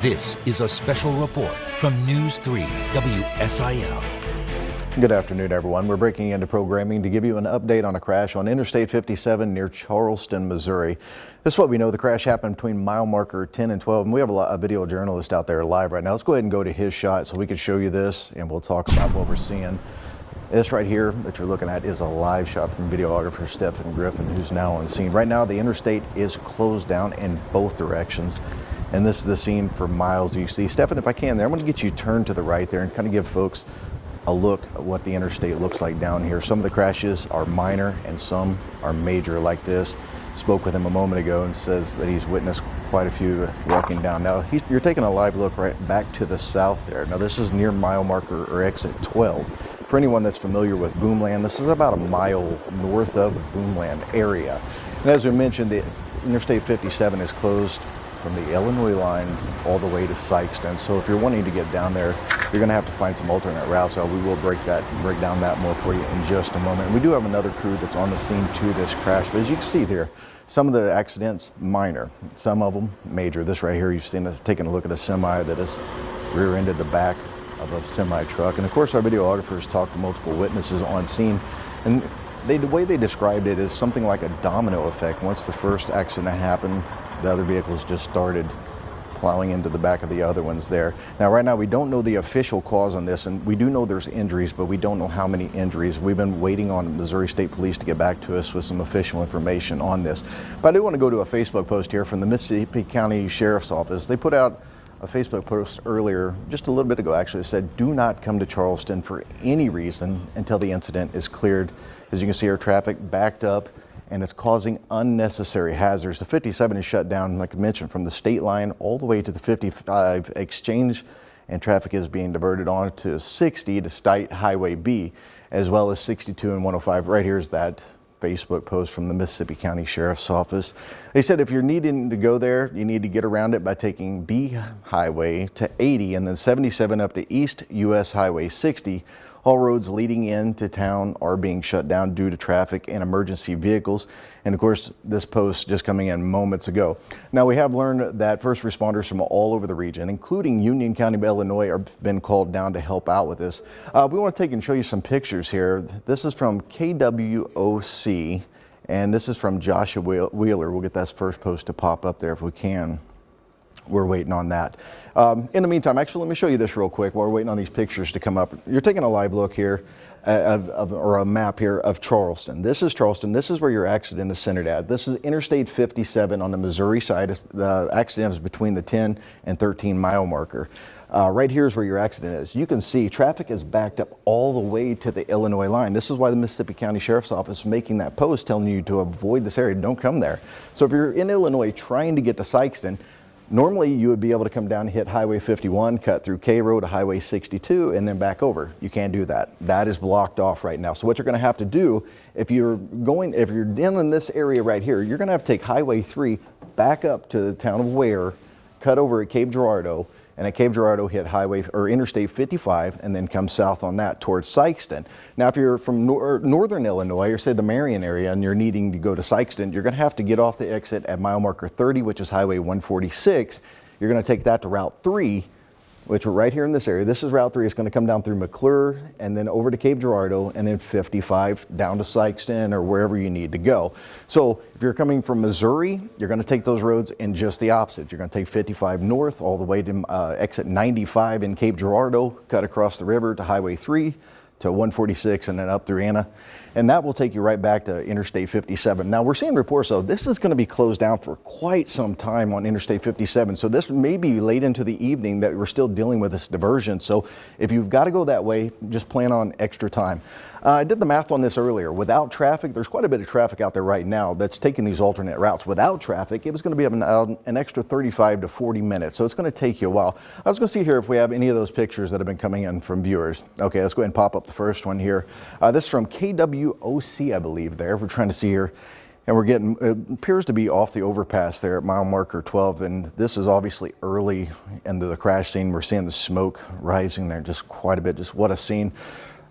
This is a special report from News 3 WSIL. Good afternoon, everyone. We're breaking into programming to give you an update on a crash on Interstate 57 near Charleston, Missouri. This is what we know. The crash happened between mile marker 10 and 12, and we have a video journalist out there live right now. Let's go ahead and go to his shot so we can show you this, and we'll talk about what we're seeing. This right here that you're looking at is a live shot from videographer Stephen Griffin, who's now on scene. Right now, the interstate is closed down in both directions. And this is the scene for miles you see. Stephen, if I can there, I'm going to get you turned to the right there and kind of give folks a look at what the interstate looks like down here. Some of the crashes are minor and some are major like this. Spoke with him a moment ago and says that he's witnessed quite a few walking down. Now, you're taking a live look right back to the south there. Now, this is near mile marker or exit 12. For anyone that's familiar with Boomland, this is about a mile north of Boomland area. And as we mentioned, the Interstate 57 is closed from the Illinois line all the way to Sykeston. So if you're wanting to get down there, you're going to have to find some alternate routes. Well, we will break down that more for you in just a moment. And we do have another crew that's on the scene to this crash. But as you can see there, some of the accidents minor, some of them major. This right here, you've seen us taking a look at a semi that is rear-ended the back of a semi truck. And of course, our videographers talked to multiple witnesses on scene, and the way they described it is something like a domino effect. Once the first accident happened, the other vehicles just started plowing into the back of the other ones there. Now, right now, we don't know the official cause on this, and we do know there's injuries, but we don't know how many injuries. We've been waiting on Missouri State Police to get back to us with some official information on this. But I do want to go to a Facebook post here from the Mississippi County Sheriff's Office. They put out a Facebook post earlier, just a little bit ago actually, said, do not come to Charleston for any reason until the incident is cleared. As you can see, our traffic backed up, and it's causing unnecessary hazards. The 57 is shut down, like I mentioned, from the state line all the way to the 55 exchange, and traffic is being diverted on to 60 to State Highway B, as well as 62 and 105. Right here is that Facebook post from the Mississippi County Sheriff's Office. They said if you're needing to go there, you need to get around it by taking B Highway to 80 and then 77 up to East US Highway 60. All roads leading into town are being shut down due to traffic and emergency vehicles. And of course, this post just coming in moments ago. Now, we have learned that first responders from all over the region, including Union County, Illinois, have been called down to help out with this. We want to take and show you some pictures here. This is from KWOC, and this is from Joshua Wheeler. We'll get that first post to pop up there if we can. We're waiting on that. In the meantime, actually, let me show you this real quick while we're waiting on these pictures to come up. You're taking a live look here or a map here of Charleston. This is Charleston. This is where your accident is centered at. This is Interstate 57 on the Missouri side. The accident is between the 10 and 13 mile marker. Right here is where your accident is. You can see traffic is backed up all the way to the Illinois line. This is why the Mississippi County Sheriff's Office is making that post telling you to avoid this area. Don't come there. So if you're in Illinois trying to get to Sykeston, normally you would be able to come down and hit Highway 51, cut through K Road to Highway 62, and then back over. You can't do that. That is blocked off right now. So what you're going to have to do, if you're in this area right here, you're going to have to take Highway 3 back up to the town of Ware, cut over at Cape Girardeau, and at Cape Girardeau hit Interstate 55, and then come south on that towards Sykeston. Now, if you're from northern Illinois, or say the Marion area, and you're needing to go to Sykeston, you're going to have to get off the exit at mile marker 30, which is Highway 146. You're going to take that to Route 3, which we're right here in this area. This is Route 3. It's going to come down through McClure and then over to Cape Girardeau and then 55 down to Sykeston or wherever you need to go. So if you're coming from Missouri, you're going to take those roads in just the opposite. You're going to take 55 north all the way to exit 95 in Cape Girardeau, cut across the river to Highway 3 to 146 and then up through Anna. And that will take you right back to Interstate 57. Now, we're seeing reports, though, this is going to be closed down for quite some time on Interstate 57. So this may be late into the evening that we're still dealing with this diversion. So if you've got to go that way, just plan on extra time. I did the math on this earlier. Without traffic, there's quite a bit of traffic out there right now that's taking these alternate routes. Without traffic, it was going to be an extra 35 to 40 minutes. So it's going to take you a while. I was going to see here if we have any of those pictures that have been coming in from viewers. Okay, let's go ahead and pop up the first one here. This is from KWOC, I believe, there. We're trying to see here. And we're getting, it appears to be off the overpass there at mile marker 12. And this is obviously early into the crash scene. We're seeing the smoke rising there just quite a bit. Just what a scene.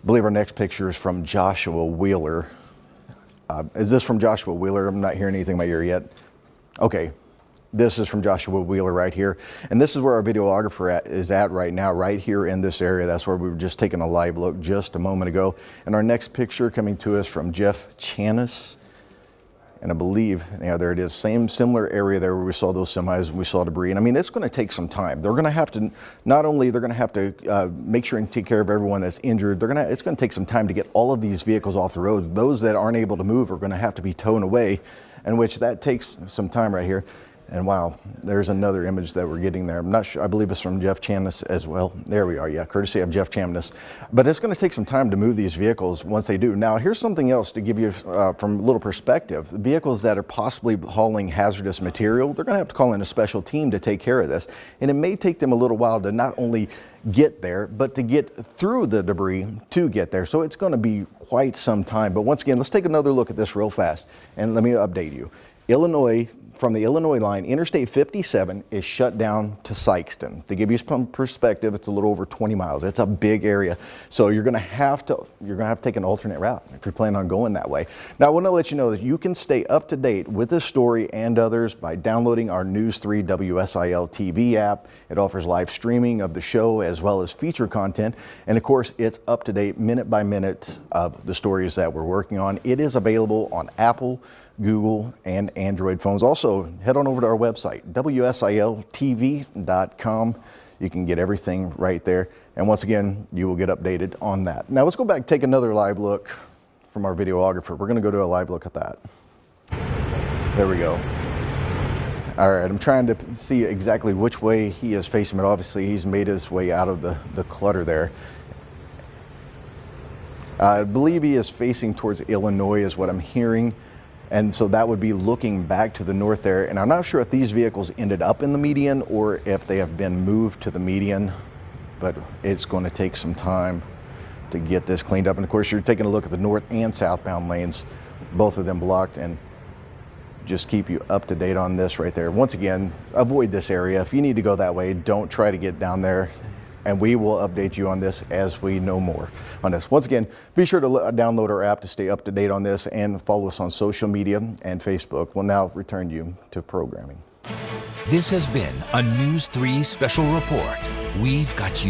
I believe our next picture is from Joshua Wheeler. Is this from Joshua Wheeler? I'm not hearing anything in my ear yet. Okay. This is from Joshua Wheeler right here. And this is where our videographer is at right now, right here in this area. That's where we were just taking a live look just a moment ago. And our next picture coming to us from Jeff Chanis. And I believe, yeah, there it is, similar area there where we saw those semis and we saw debris. And I mean, it's going to take some time. They're going to have to, not only they're going to have to make sure and take care of everyone that's injured, it's going to take some time to get all of these vehicles off the road. Those that aren't able to move are going to have to be towed away, and which that takes some time right here. And wow, there's another image that we're getting there. I'm not sure, I believe it's from Jeff Chanis as well. There we are, yeah, courtesy of Jeff Chanis. But it's going to take some time to move these vehicles once they do. Now, here's something else to give you from a little perspective. The vehicles that are possibly hauling hazardous material, they're going to have to call in a special team to take care of this. And it may take them a little while to not only get there, but to get through the debris to get there. So it's going to be quite some time. But once again, let's take another look at this real fast. And let me update you. Illinois, from the Illinois line, Interstate 57 is shut down to Sikeston. To give you some perspective, it's a little over 20 miles. It's a big area. So you're going to have to take an alternate route if you're planning on going that way. Now, I want to let you know that you can stay up to date with this story and others by downloading our News 3 WSIL TV app. It offers live streaming of the show as well as feature content. And of course, it's up to date minute by minute of the stories that we're working on. It is available on Apple, Google, and Android phones. Also, head on over to our website, WSILTV.com. You can get everything right there. And once again, you will get updated on that. Now, let's go back and take another live look from our videographer. We're going to go do a live look at that. There we go. All right, I'm trying to see exactly which way he is facing, but obviously he's made his way out of the clutter there. I believe he is facing towards Illinois is what I'm hearing. And so that would be looking back to the north there. And I'm not sure if these vehicles ended up in the median or if they have been moved to the median, but it's going to take some time to get this cleaned up. And of course, you're taking a look at the north and southbound lanes, both of them blocked, and just keep you up to date on this right there. Once again, avoid this area. If you need to go that way, don't try to get down there. And we will update you on this as we know more on this. Once again, be sure to download our app to stay up to date on this and follow us on social media and Facebook. We'll now return you to programming. This has been a News 3 special report. We've got you